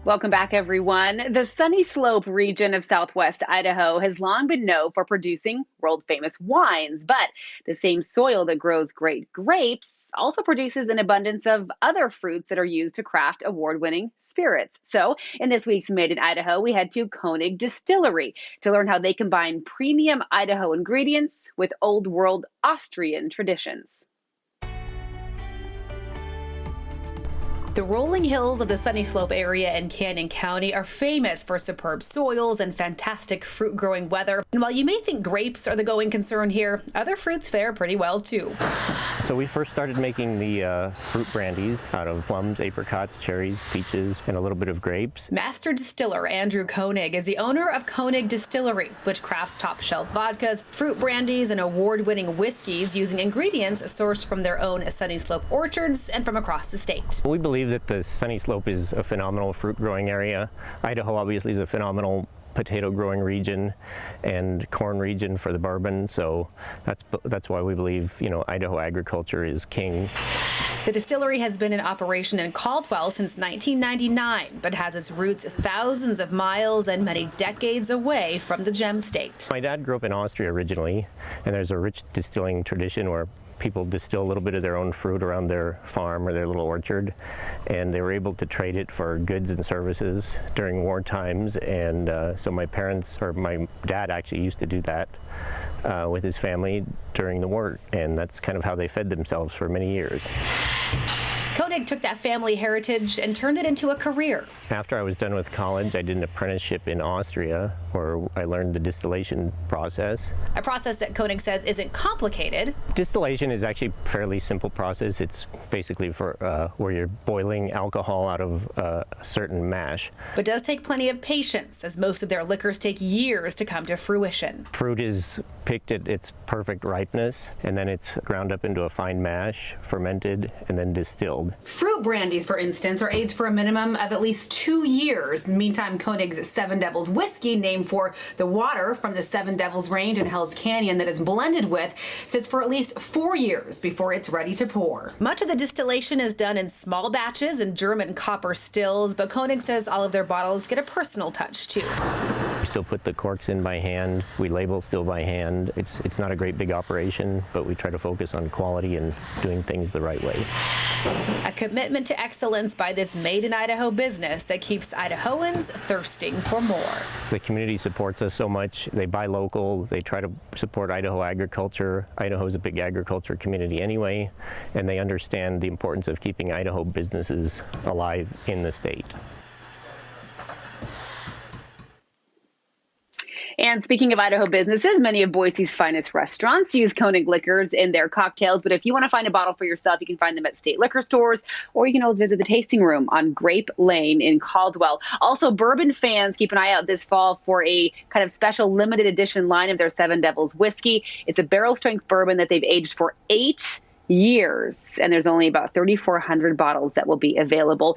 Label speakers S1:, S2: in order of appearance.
S1: Welcome back, everyone. The Sunny Slope region of southwest Idaho has long been known for producing world-famous wines, but the same soil that grows great grapes also produces an abundance of other fruits that are used to craft award-winning spirits. So, in this week's Made in Idaho, we head to Koenig Distillery to learn how they combine premium Idaho ingredients with old-world Austrian traditions. The rolling hills of the Sunny Slope area in Canyon County are famous for superb soils and fantastic fruit-growing weather. And while you may think grapes are the going concern here, other fruits fare pretty well too.
S2: So we first started making the fruit brandies out of plums, apricots, cherries, peaches, and a little bit of grapes.
S1: Master distiller Andrew Koenig is the owner of Koenig Distillery, which crafts top-shelf vodkas, fruit brandies, and award-winning whiskeys using ingredients sourced from their own Sunny Slope orchards and from across the state.
S2: We believe that the Sunny Slope is a phenomenal fruit growing area. Idaho obviously is a phenomenal potato growing region and corn region for the bourbon, so that's why we believe, Idaho agriculture is king.
S1: The distillery has been in operation in Caldwell since 1999, but has its roots thousands of miles and many decades away from the gem state.
S2: My dad grew up in Austria originally, and there's a rich distilling tradition where people distill a little bit of their own fruit around their farm or their little orchard, and they were able to trade it for goods and services during war times. And so my dad actually used to do that with his family during the war, and that's kind of how they fed themselves for many years.
S1: Koenig took that family heritage and turned it into a career.
S2: After I was done with college, I did an apprenticeship in Austria where I learned the distillation process.
S1: A process that Koenig says isn't complicated.
S2: Distillation is actually a fairly simple process. It's basically for where you're boiling alcohol out of a certain mash.
S1: But does take plenty of patience, as most of their liquors take years to come to fruition.
S2: Fruit is picked at its perfect ripeness, and then it's ground up into a fine mash, fermented, and then distilled.
S1: Fruit brandies, for instance, are aged for a minimum of at least 2 years. Meantime, Koenig's Seven Devils whiskey, named for the water from the Seven Devils range in Hell's Canyon that it's blended with, sits for at least 4 years before it's ready to pour. Much of the distillation is done in small batches in German copper stills, but Koenig says all of their bottles get a personal touch too.
S2: We still put the corks in by hand. We label still by hand. It's not a great big operation, but we try to focus on quality and doing things the right way.
S1: A commitment to excellence by this Made in Idaho business that keeps Idahoans thirsting for more.
S2: The community supports us so much. They buy local. They try to support Idaho agriculture. Idaho is a big agriculture community anyway, and they understand the importance of keeping Idaho businesses alive in the state.
S1: And speaking of Idaho businesses, many of Boise's finest restaurants use Koenig liquors in their cocktails. But if you want to find a bottle for yourself, you can find them at state liquor stores, or you can always visit the tasting room on Grape Lane in Caldwell. Also, bourbon fans, keep an eye out this fall for a kind of special limited edition line of their Seven Devils whiskey. It's a barrel strength bourbon that they've aged for 8 years, and there's only about 3,400 bottles that will be available.